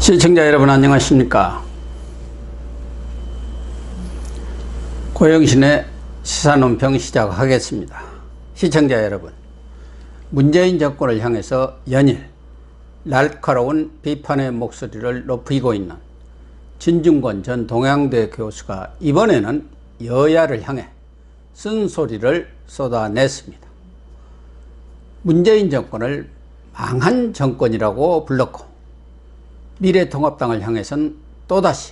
시청자 여러분 안녕하십니까. 고영신의 시사논평 시작하겠습니다. 시청자 여러분, 문재인 정권을 향해서 연일 날카로운 비판의 목소리를 높이고 있는 진중권 전 동양대 교수가 이번에는 여야를 향해 쓴소리를 쏟아냈습니다. 문재인 정권을 망한 정권이라고 불렀고 미래통합당을 향해서는 또다시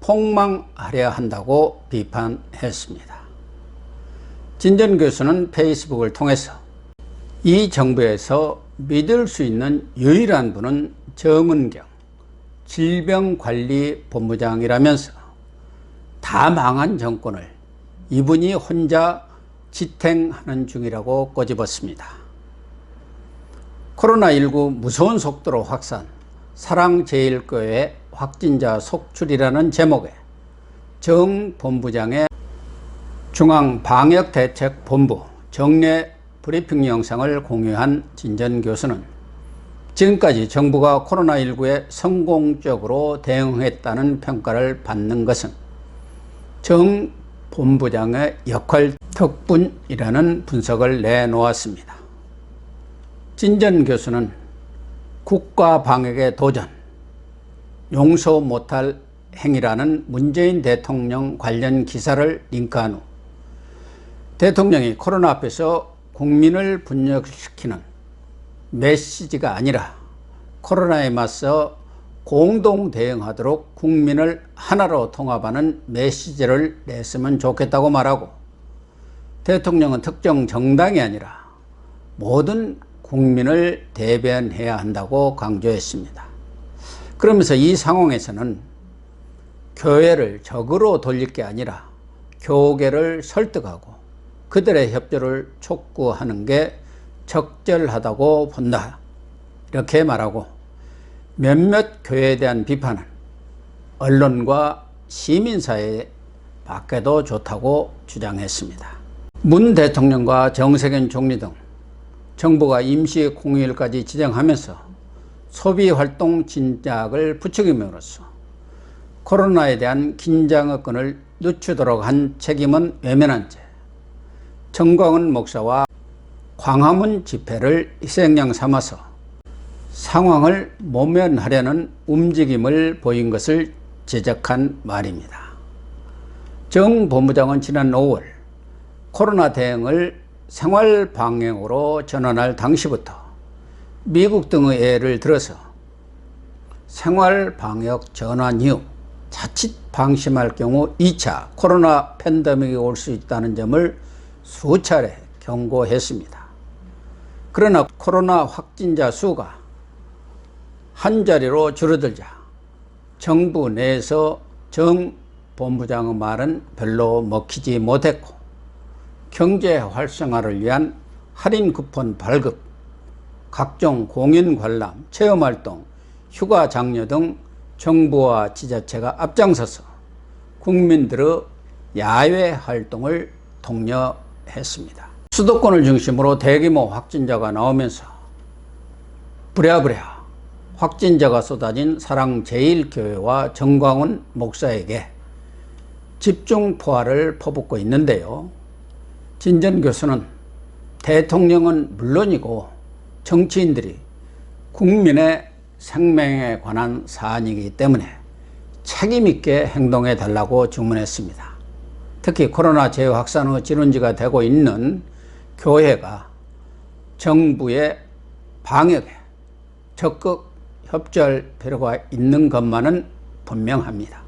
폭망하려 한다고 비판했습니다. 진 전 교수는 페이스북을 통해서 이 정부에서 믿을 수 있는 유일한 분은 정은경 질병관리본부장이라면서 다 망한 정권을 이분이 혼자 지탱하는 중이라고 꼬집었습니다. 코로나19 무서운 속도로 확산, 사랑제일교회 확진자 속출이라는 제목의 정 본부장의 중앙방역대책본부 정례 브리핑 영상을 공유한 진 전 교수는 지금까지 정부가 코로나19에 성공적으로 대응했다는 평가를 받는 것은 정 본부장의 역할 덕분이라는 분석을 내놓았습니다. 진 전 교수는 국가 방역의 도전, 용서 못할 행위라는 문재인 대통령 관련 기사를 링크한 후 대통령이 코로나 앞에서 국민을 분열시키는 메시지가 아니라 코로나에 맞서 공동 대응하도록 국민을 하나로 통합하는 메시지를 냈으면 좋겠다고 말하고, 대통령은 특정 정당이 아니라 모든 국민을 대변해야 한다고 강조했습니다. 그러면서 이 상황에서는 교회를 적으로 돌릴 게 아니라 교계를 설득하고 그들의 협조를 촉구하는 게 적절하다고 본다, 이렇게 말하고, 몇몇 교회에 대한 비판은 언론과 시민사회에 밖에도 좋다고 주장했습니다. 문 대통령과 정세균 총리 등 정부가 임시 공휴일까지 지정하면서 소비활동 진작을 부추김으로써 코로나에 대한 긴장의 끈을 늦추도록 한 책임은 외면한 채 정광훈 목사와 광화문 집회를 희생양 삼아서 상황을 모면하려는 움직임을 보인 것을 지적한 말입니다. 정 본부장은 지난 5월 코로나 대응을 생활 방역으로 전환할 당시부터 미국 등의 예를 들어서 생활 방역 전환 이후 자칫 방심할 경우 2차 코로나 팬데믹이 올 수 있다는 점을 수차례 경고했습니다. 그러나 코로나 확진자 수가 한 자리로 줄어들자 정부 내에서 정 본부장의 말은 별로 먹히지 못했고, 경제 활성화를 위한 할인 쿠폰 발급, 각종 공연 관람, 체험활동, 휴가 장려 등 정부와 지자체가 앞장서서 국민들의 야외 활동을 독려했습니다. 수도권을 중심으로 대규모 확진자가 나오면서 부랴부랴 확진자가 쏟아진 사랑제일교회와 정광훈 목사에게 집중 포화를 퍼붓고 있는데요. 진 전 교수는 대통령은 물론이고 정치인들이 국민의 생명에 관한 사안이기 때문에 책임있게 행동해 달라고 주문했습니다. 특히 코로나 재확산의 진원지가 되고 있는 교회가 정부의 방역에 적극 협조할 필요가 있는 것만은 분명합니다.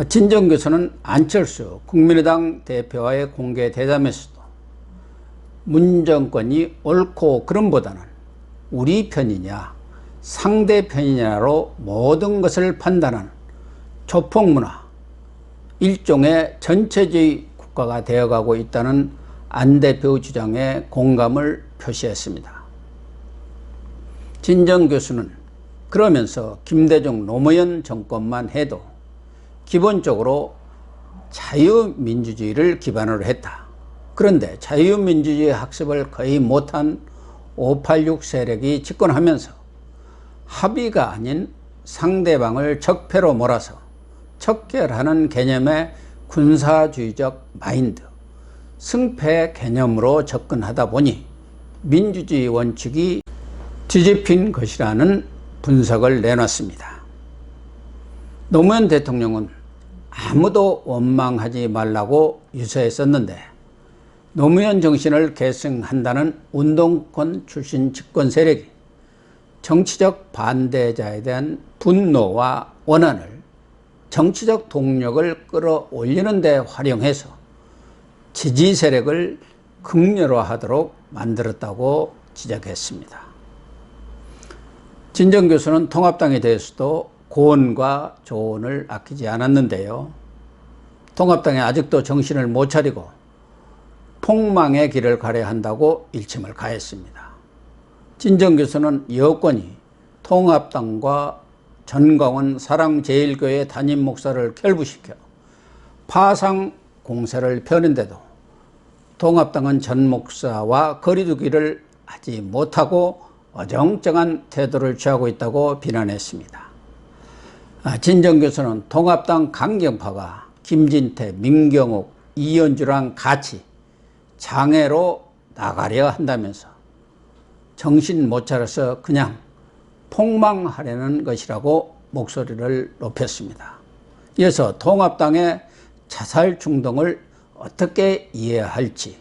진 전 교수는 안철수 국민의당 대표와의 공개 대담에서도 문 정권이 옳고 그름보다는 우리 편이냐 상대 편이냐로 모든 것을 판단하는 조폭문화, 일종의 전체주의 국가가 되어가고 있다는 안 대표 주장에 공감을 표시했습니다. 진 전 교수는 그러면서 김대중 노무현 정권만 해도 기본적으로 자유민주주의를 기반으로 했다. 그런데 자유민주주의 학습을 거의 못한 586 세력이 집권하면서 합의가 아닌 상대방을 적폐로 몰아서 척결하는 개념의 군사주의적 마인드, 승패 개념으로 접근하다 보니 민주주의 원칙이 뒤집힌 것이라는 분석을 내놨습니다. 노무현 대통령은 아무도 원망하지 말라고 유서했었는데 노무현 정신을 계승한다는 운동권 출신 집권 세력이 정치적 반대자에 대한 분노와 원한을 정치적 동력을 끌어올리는 데 활용해서 지지 세력을 극렬화하도록 만들었다고 지적했습니다. 진정 교수는 통합당에 대해서도 고언과 조언을 아끼지 않았는데요. 통합당이 아직도 정신을 못 차리고 폭망의 길을 가려야 한다고 일침을 가했습니다. 진정 교수는 여권이 통합당과 전광훈 사랑제일교회 담임 목사를 결부시켜 파상 공세를 펴는데도 통합당은 전 목사와 거리두기를 하지 못하고 어정쩡한 태도를 취하고 있다고 비난했습니다. 진정 교수는 통합당 강경파가 김진태, 민경욱, 이현주랑 같이 장애로 나가려 한다면서 정신 못 차려서 그냥 폭망하려는 것이라고 목소리를 높였습니다. 이어서 통합당의 자살 충동을 어떻게 이해해야 할지,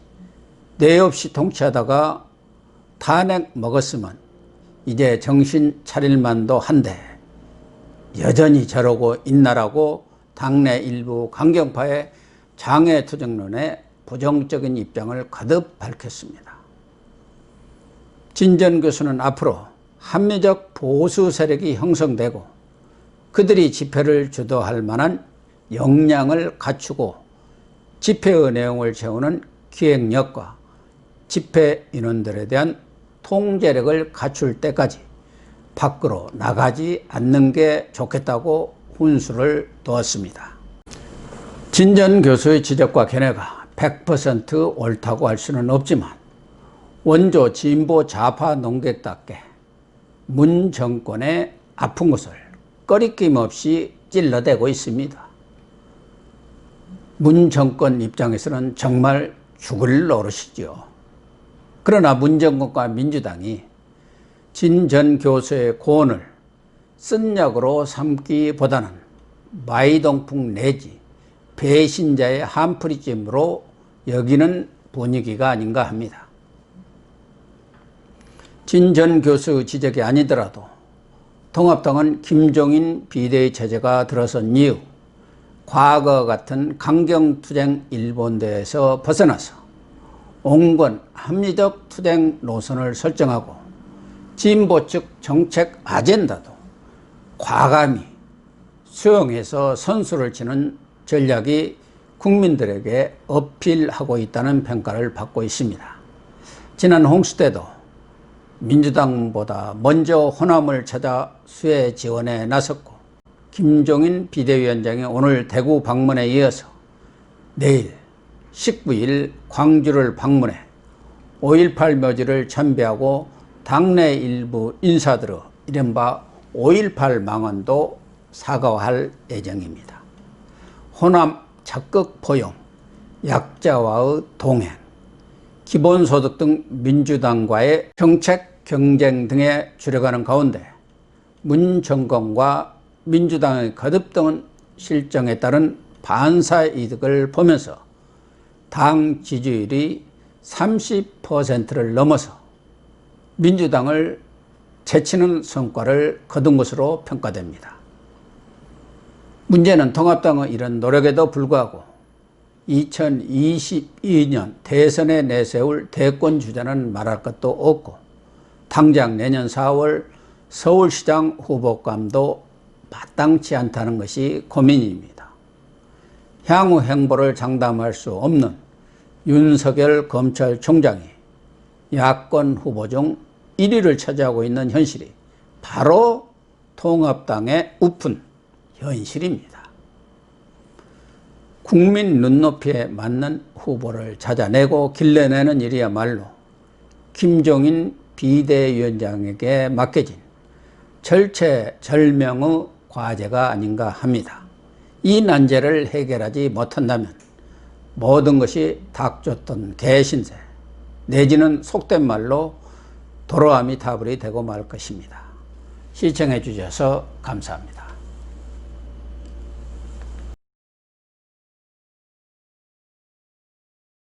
뇌 없이 통치하다가 탄핵 먹었으면 이제 정신 차릴 만도 한데 여전히 저러고 있나라고 당내 일부 강경파의 장애 투쟁론에 부정적인 입장을 거듭 밝혔습니다. 진전 교수는 앞으로 합리적 보수 세력이 형성되고 그들이 집회를 주도할 만한 역량을 갖추고 집회의 내용을 채우는 기획력과 집회 인원들에 대한 통제력을 갖출 때까지 밖으로 나가지 않는 게 좋겠다고 훈수를 두었습니다. 진전 교수의 지적과 견해가 100% 옳다고 할 수는 없지만 원조 진보 좌파 농객답게 문 정권의 아픈 곳을 꺼리낌 없이 찔러대고 있습니다. 문 정권 입장에서는 정말 죽을 노릇이죠. 그러나 문 정권과 민주당이 진 전 교수의 고언을 쓴 약으로 삼기보다는 마이동풍 내지 배신자의 한풀이쯤으로 여기는 분위기가 아닌가 합니다. 진 전 교수 지적이 아니더라도 통합당은 김종인 비대위 체제가 들어선 이후 과거 같은 강경투쟁 일본대에서 벗어나서 온건 합리적 투쟁 노선을 설정하고 진보 측 정책 아젠다도 과감히 수용해서 선수를 치는 전략이 국민들에게 어필하고 있다는 평가를 받고 있습니다. 지난 홍수 때도 민주당보다 먼저 호남을 찾아 수해 지원에 나섰고 김종인 비대위원장이 오늘 대구 방문에 이어서 내일 19일 광주를 방문해 5.18 묘지를 참배하고 당내 일부 인사들의 이른바 5.18 망언도 사과할 예정입니다. 호남 적극 포용, 약자와의 동행, 기본소득 등 민주당과의 정책 경쟁 등에 주력하는 가운데 문 정권과 민주당의 거듭되는 실정에 따른 반사 이득을 보면서 당 지지율이 30%를 넘어서 민주당을 제치는 성과를 거둔 것으로 평가됩니다. 문제는 통합당의 이런 노력에도 불구하고 2022년 대선에 내세울 대권 주자는 말할 것도 없고 당장 내년 4월 서울시장 후보감도 마땅치 않다는 것이 고민입니다. 향후 행보를 장담할 수 없는 윤석열 검찰총장이 야권 후보 중 1위를 차지하고 있는 현실이 바로 통합당의 우픈 현실입니다. 국민 눈높이에 맞는 후보를 찾아내고 길러내는 일이야말로 김종인 비대위원장에게 맡겨진 절체절명의 과제가 아닌가 합니다. 이 난제를 해결하지 못한다면 모든 것이 닥쳤던 개신세 내지는 속된 말로 도로아미타불이 되고 말 것입니다. 시청해 주셔서 감사합니다.